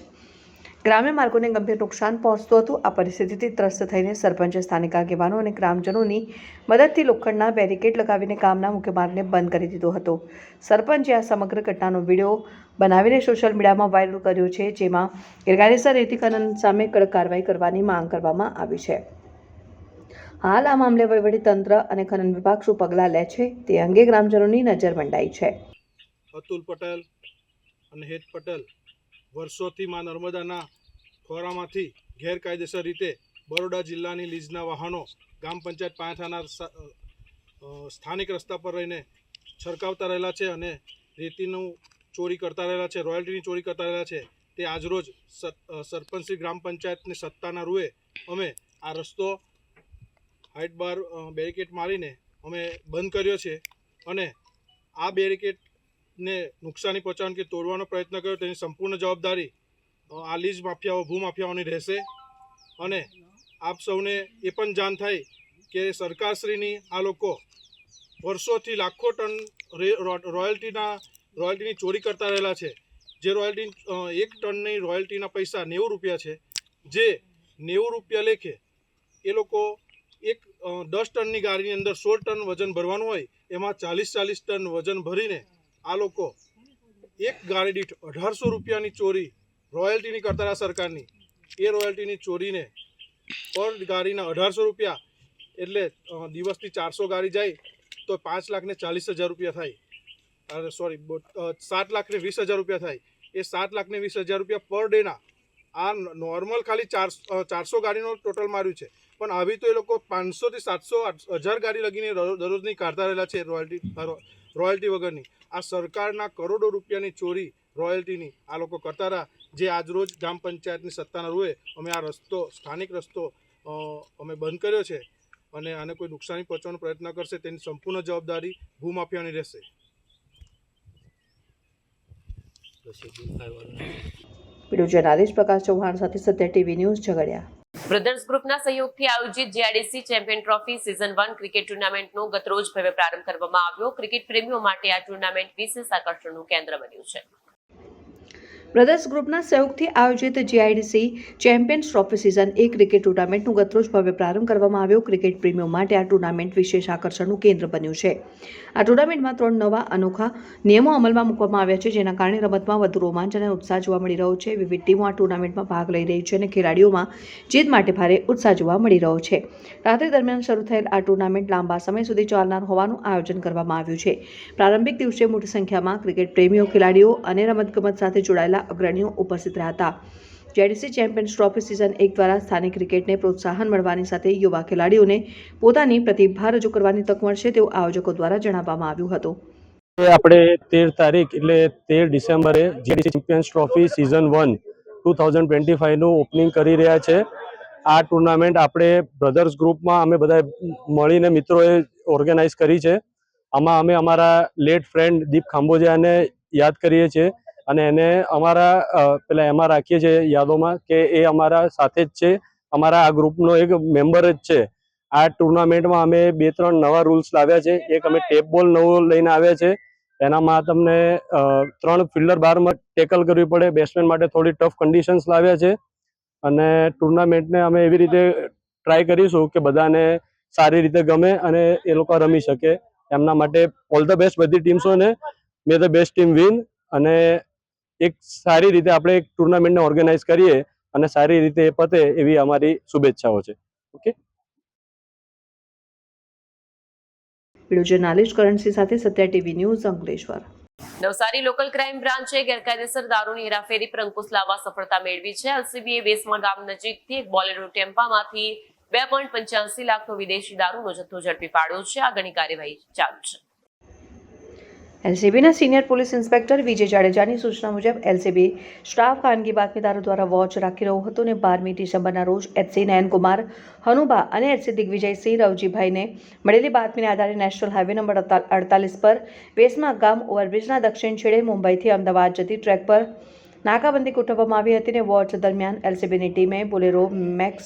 ગ્રામ્ય માર્ગોને ગંભીર નુકસાન પહોંચતું હતું. આ પરિસ્થિતિથી ત્રસ્ત થઈને સરપંચે સ્થાનિક આગેવાનો અને ગ્રામજનોની મદદથી લોખંડના બેરિકેડ લગાવીને ગામના મુખ્ય માર્ગને બંધ કરી દીધો હતો. સરપંચે આ સમગ્ર ઘટનાનો વિડીયો બનાવીને સોશિયલ મીડિયામાં વાયરલ કર્યો છે, જેમાં ગેરકાયદેસર રેતી ખનન સામે કડક કાર્યવાહી કરવાની માંગ કરવામાં આવી છે. હાલ આ મામલે વહીવટીતંત્ર અને ખનન વિભાગ શું પગલાં લે છે તે અંગે ગ્રામજનોની નજર મંડાઈ છે. અતુલ પટેલ અને હેત પટેલ વર્ષોથી માં નર્મદાના ખોરામાંથી ગેરકાયદેસર રીતે બરોડા જિલ્લાની લીઝના વાહનો ગામ પંચાયત પાણીછાના સ્થાનિક રસ્તા પર રહીને છરકાવતા રહેલા છે અને રેતીનું ચોરી કરતા રહેલા છે, રોયલ્ટીની ચોરી કરતા રહેલા છે. તે આજરોજ સરપંચશ્રી ગ્રામ પંચાયતની સત્તાના રૂએ અમે આ રસ્તો હાઇટ બાર બેરિકેડ મારીને અમે બંધ કર્યો છે અને આ બેરિકેડને નુકસાની પહોંચાડવાનો કે તોડવાનો પ્રયત્ન કર્યો તેની સંપૂર્ણ જવાબદારી આ લીઝ માફિયાઓ ભૂમાફિયાઓની રહેશે. અને આપ સૌને એ પણ જાણ થાય કે સરકારશ્રીની આ લોકો વર્ષોથી લાખો ટન રોયલ્ટીની ચોરી કરતા રહેલા છે. જે રોયલ્ટી 1 ટનની રોયલ્ટીના પૈસા 90 રૂપિયા છે, જે 90 રૂપિયા લેખે એ લોકો 10 ટનની ગાડીની અંદર 16 ટન વજન ભરવાનું હોય, એમાં 40 ટન વજન ભરીને આ લોકો એક ગાડી દીઠ 1800 રૂપિયાની ચોરી રોયલ્ટીની કરતા રહ્યા સરકારની. એ રોયલ્ટીની ચોરીને પર ગાડીના 1800 રૂપિયા, એટલે દિવસથી 400 ગાડી જાય તો 5,40,000 રૂપિયા થાય. સોરી 7,20,000 રૂપિયા થાય. એ 7,20,000 રૂપિયા પર ડેના આ નોર્મલ ખાલી 400 ગાડીનો ટોટલ માર્યું છે, પણ આવી તો એ લોકો 500 થી 700 1000 ગાડી લગીને દરરોજની કાઢતા રહેલા છે રોયલ્ટી વગરની. આ સરકારના કરોડો રૂપિયાની ચોરી રોયલ્ટીની આ લોકો કરતા રહ્યા, જે આજરોજ ગ્રામ પંચાયતની સત્તાના રૂએ અમે આ સ્થાનિક રસ્તો અમે બંધ કર્યો છે અને આને કોઈ નુકસાની પહોંચવાનો પ્રયત્ન કરશે તેની સંપૂર્ણ જવાબદારી ભૂમાફિયાની રહેશે. વિડીયો જર્નાલિસ્ટ પ્રકાશ ચૌહાણ સાથે Satya TV news Jhagadia. Brothers ગ્રુપના સહયોગથી આયોજિત GIDC champion trophy season 1 cricket ટુર્નામેન્ટનો ગતરોજ ભવ્ય પ્રારંભ કરવામાં આવ્યો. ક્રિકેટ પ્રેમીઓ માટે આ ટુર્નામેન્ટ વિશેષ આકર્ષણનું કેન્દ્ર બન્યું છે. બ્રધર્સ ગ્રુપના સહયોગથી આયોજિત GIDC champions trophy season 1 cricket ટુર્નામેન્ટનો ગતરોજ ભવ્ય પ્રારંભ કરવામાં આવ્યો. ક્રિકેટ પ્રેમીઓ માટે આ ટુર્નામેન્ટ વિશેષ આકર્ષણનું કેન્દ્ર બન્યું છે. આ ટુર્નામેન્ટમાં 3 નવા અનોખા નિયમો અમલમાં મૂકવામાં આવ્યા છે, જેના કારણે રમતમાં વધુ રોમાંચ અને ઉત્સાહ જોવા મળી રહ્યો છે. વિવિધ ટીમો આ ટુર્નામેન્ટમાં ભાગ લઈ રહી છે અને ખેલાડીઓમાં જીત માટે ભારે ઉત્સાહ જોવા મળી રહ્યો છે. રાત્રિ દરમિયાન શરૂ થયેલ આ ટુર્નામેન્ટ લાંબા સમય સુધી ચાલનાર હોવાનું આયોજન કરવામાં આવ્યું છે. પ્રારંભિક દિવસે મોટી સંખ્યામાં ક્રિકેટ પ્રેમીઓ, ખેલાડીઓ અને રમતગમત સાથે જોડાયેલા અગ્રણીઓ ઉપસ્થિત રહ્યા હતા. જીઆઈડીસી ચેમ્પિયન્સ ટ્રોફી સિઝન 1 દ્વારા સ્થાનિક ક્રિકેટને પ્રોત્સાહન મળવાની સાથે યુવા ખેલાડીઓને પોતાની પ્રતિભા રજૂ કરવાની તક મળશે તેવું આયોજકો દ્વારા જણાવવામાં આવ્યું હતું. આપણે 13 તારીખ એટલે 13 ડિસેમ્બરે જીઆઈડીસી ચેમ્પિયન્સ ટ્રોફી સિઝન 1 2025નું ઓપનિંગ કરી રહ્યા છે. આ ટુર્નામેન્ટ આપણે બ્રધર્સ ગ્રુપમાં અમે બધા મળીને મિત્રોએ ઓર્ગેનાઇઝ કરી છે. આમાં અમે અમારા લેટ ફ્રેન્ડ દીપ ખાંબોજિયાને યાદ કરીએ છીએ અને એને અમારા એમાં રાખીએ છીએ યાદોમાં કે એ અમારા સાથે જ છે, અમારા આ ગ્રુપનો એક મેમ્બર જ છે. આ ટુર્નામેન્ટમાં અમે 2-3 નવા રૂલ્સ લાવ્યા છે. એક અમે ટેપ બોલ નવો લઈને આવ્યા છે. એનામાં તમને 3 ફિલ્ડર બારમાં ટેકલ કરવી પડે. બેટ્સમેન માટે થોડી ટફ કન્ડિશન્સ લાવ્યા છે અને ટુર્નામેન્ટને અમે એવી રીતે ટ્રાય કરીશું કે બધાને સારી રીતે ગમે અને એ લોકો રમી શકે. એમના માટે ઓલ ધ બેસ્ટ બધી ટીમ્સોને. મે ધ બેસ્ટ ટીમ વિન. અને એક સારી રીતે આપણે એક ટુર્નામેન્ટને ઓર્ગેનાઇઝ કરીએ અને સારી રીતે એ પતે એવી અમારી શુભેચ્છાઓ છે. ઓકે. વિડીયો જર્નાલિસ્ટ કરણસિંહ સાથે Satya TV news Ankleshwar. Navsari local crime બ્રાન્ચે ગેરકાયદેસર દારૂની હેરાફેરી પર અંકુશ લાવવા સફળતા મેળવી છે. એલસીબીએ વેસમા ગામ નજીકથી એક બોલેરો ટેમ્પામાંથી 2.85 લાખનો વિદેશી દારૂનો જથ્થો ઝડપી પાડ્યો છે. આગળની કાર્યવાહી ચાલુ છે. એલસીબીના સિનિયર પોલીસ ઇન્સ્પેક્ટર વિજય જાડેજાની સૂચના મુજબ એલસીબી સ્ટાફ ખાનગી બાતમીદારો દ્વારા વોચ રાખી રહ્યો હતો અને 12મી ડિસેમ્બરના રોજ એચસી નયનકુમાર હનુભા અને એચસી દિગ્વિજયસિંહ રવજીભાઈને મળેલી બાતમીના આધારે નેશનલ હાઈવે નંબર 48 પર વેસમા ગામ ઓવરબ્રિજના દક્ષિણ છેડે મુંબઈથી અમદાવાદ જતી ટ્રેક પર નાકાબંધી ગોઠવવામાં આવી હતી અને વોચ દરમિયાન એલસીબીની ટીમે બોલેરો મેક્સ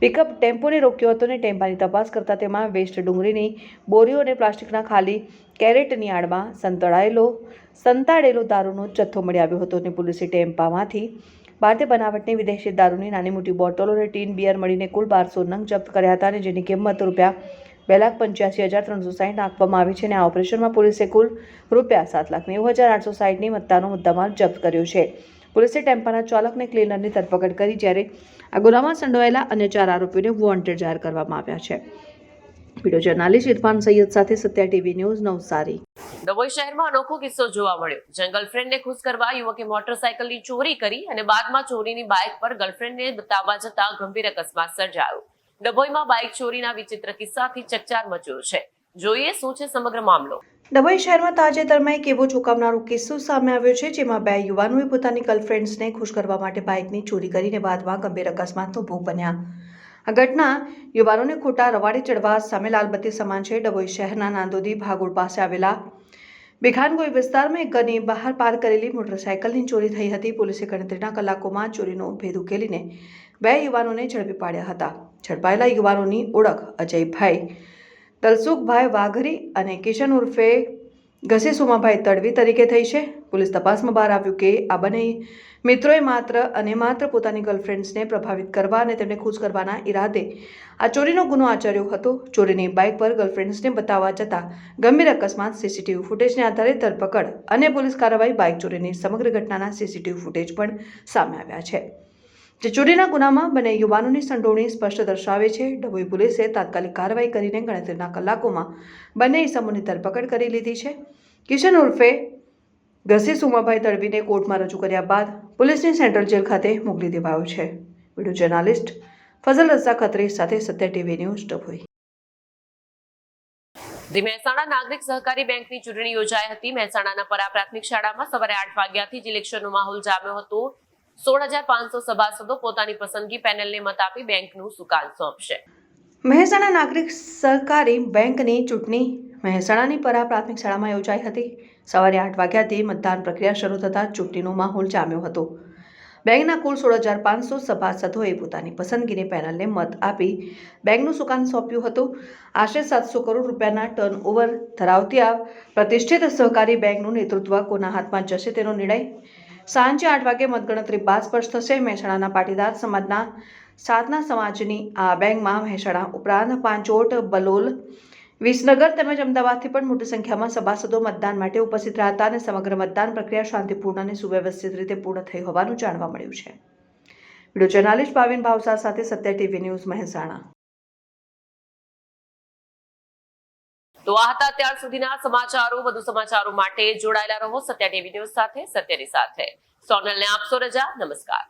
પિકઅપ ટેમ્પોને રોક્યો હતો અને ટેમ્પાની તપાસ કરતા તેમાં વેસ્ટ ડુંગળીની બોરીઓ અને પ્લાસ્ટિકના ખાલી કેરેટની આડમાં સંતાડેલો દારૂનો જથ્થો મળી આવ્યો હતો અને પોલીસે ટેમ્પામાંથી ભારતીય બનાવટની વિદેશી દારૂની નાની મોટી બોટલો અને ટીન બિયર મળીને કુલ 1200 નંગ જપ્ત કર્યા હતા અને જેની કિંમત ₹2,85,360 આપવામાં આવી છે અને આ ઓપરેશનમાં પોલીસે કુલ ₹7,90,860ની મત્તાનો મુદ્દામાલ જપ્ત કર્યો છે. પોલીસે ટેમ્પાના ચાલકને ક્લીનરની ધરપકડ કરી, જ્યારે આ ગુનામાં સંડોવાયેલા અન્ય 4 આરોપીઓને વોન્ટેડ જાહેર કરવામાં આવ્યા છે. વિડીયો જર્નાલિસ્ટ ઇરફાન સૈયદ સાથે સત્ય ટીવી ન્યૂઝ નવસારી. ડભોઈ શહેરમાં અનોખો કિસ્સો જોવા મળ્યો. જ્યાં ગર્લફ્રેન્ડને ખુશ કરવા યુવકે મોટરસાયકલની ચોરી કરી અને બાદમાં ચોરીની બાઇક પર ગર્લફ્રેન્ડને બતાવવા જતા ગંભીર અકસ્માત સર્જાયો. ડભોઈમાં બાઇક ચોરીના વિચિત્ર કિસ્સાથી ચકચાર મચ્યો છે. જોઈએ શું છે સમગ્ર મામલો. ડભોઈ શહેરમાં તાજેતરમાં એક એવો ચોંકાવનારો કિસ્સો સામે આવ્યો છે, જેમાં 2 યુવાનોએ પોતાની ગર્લફ્રેન્ડ્સને ખુશ કરવા માટે બાઇકની ચોરી કરીને બાદમાં ગંભીર અકસ્માતનો ભોગ બન્યા. આ ઘટના યુવાનોને ખોટા રવાડે ચડવા સામે લાલબત્તી સમાન છે. ડભોઈ શહેરના નાંદોદી ભાગોળ પાસે આવેલા બિખાનગોઈ વિસ્તારમાં એક ઘરની બહાર પાર્ક કરેલી મોટરસાયકલની ચોરી થઈ હતી. પોલીસે ગણતરીના કલાકોમાં ચોરીનો ભેદ ઉકેલીને 2 યુવાનોને ઝડપી પાડ્યા હતા. ઝડપાયેલા યુવાનોની ઓળખ અજયભાઈ તલસુખભાઈ વાઘરી અને કિશન ઉર્ફે ઘસી સોમાભાઈ તડવી તરીકે થઈ છે. પોલીસ તપાસમાં બહાર આવ્યું કે આ બંને મિત્રોએ માત્ર પોતાની ગર્લફ્રેન્ડ્સને પ્રભાવિત કરવા અને તેમને ખુશ કરવાના ઈરાદે આ ચોરીનો ગુનો આચર્યો હતો. ચોરીની બાઇક પર ગર્લફ્રેન્ડ્સને બતાવવા જતા ગંભીર અકસ્માત, સીસીટીવી ફૂટેજને આધારે ધરપકડ અને પોલીસ કાર્યવાહી. બાઇક ચોરીની સમગ્ર ઘટનાના સીસીટીવી ફૂટેજ પણ સામે આવ્યા છે. જે ચોરીના ગુનામાં બંને યુવાનોની સંડોવણી સ્પષ્ટ દર્શાવે છે. ડભોઈ પોલીસે તાત્કાલિક કાર્યવાહી કરીને ગણતરીના કલાકોમાં બંને ઇસમોની ધરપકડ કરી લીધી છે. કિશન ઉર્ફે ગસી સુમાભાઈ તડવીને કોર્ટમાં રજૂ કર્યા બાદ પોલીસની સેન્ટ્રલ જેલ ખાતે મોકલી દેવાયો છે. વિડીયો જર્નાલિસ્ટ ફઝલ રઝા ખત્રી સાથે સત્ય ટીવી ન્યૂઝ ડભોઈ. મહેસાણા નાગરિક સહકારી બેંકની ચૂંટણી યોજાઈ હતી. મહેસાણાના પરા પ્રાથમિક શાળામાં સવારે 8 વાગ્યાથી જ ઇલેક્શનનો માહોલ જામ્યો હતો. 16,500 સભાસદો પોતાની પસંદગી પેનલને મત આપી બેંકનું સુકાન સોંપશે. મહેસાણા નાગરિક સહકારી બેંકની ચૂંટણી મહેસાણાની પરા પ્રાથમિક શાળામાં યોજાઈ હતી. સવારે 8 વાગ્યાથી મતદાન પ્રક્રિયા શરૂ થતાં ચૂંટણીનો માહોલ જામ્યો હતો. બેંકના કુલ 16,500 સભાસદોએ પોતાની પસંદગીની પેનલને મત આપી બેંકનું સુકાન સોંપ્યું હતું. આશરે 700 કરોડ રૂપિયાના ટર્નઓવર ધરાવતી આ પ્રતિષ્ઠિત સહકારી બેંકનું નેતૃત્વ કોના હાથમાં જશે તેનો નિર્ણય સાંજે 8 વાગે મતગણતરી બાદ સ્પષ્ટ થશે. મહેસાણાના પાટીદાર સમાજના સાતના સમાજની આ બેંકમાં મહેસાણા ઉપરાંત પાંચોટ, બલોલ, વિસનગર તેમજ અમદાવાદથી પણ મોટી સંખ્યામાં સભાસદો મતદાન માટે ઉપસ્થિત રહ્યા હતા અને સમગ્ર મતદાન પ્રક્રિયા શાંતિપૂર્ણ અને સુવ્યવસ્થિત રીતે પૂર્ણ થઈ હોવાનું જાણવા મળ્યું છે. વિડીયો જર્નાલિસ્ટ ભાવિન ભાવસાર સાથે સત્ય ટીવી ન્યૂઝ મહેસાણા. તો આ હતા અત્યાર સુધીના સમાચારો. વધુ સમાચારો માટે જોડાયેલા રહો સત્ય ટીવી ન્યૂઝ સાથે. સત્યની સાથે સોનલને આપશો રજા. નમસ્કાર.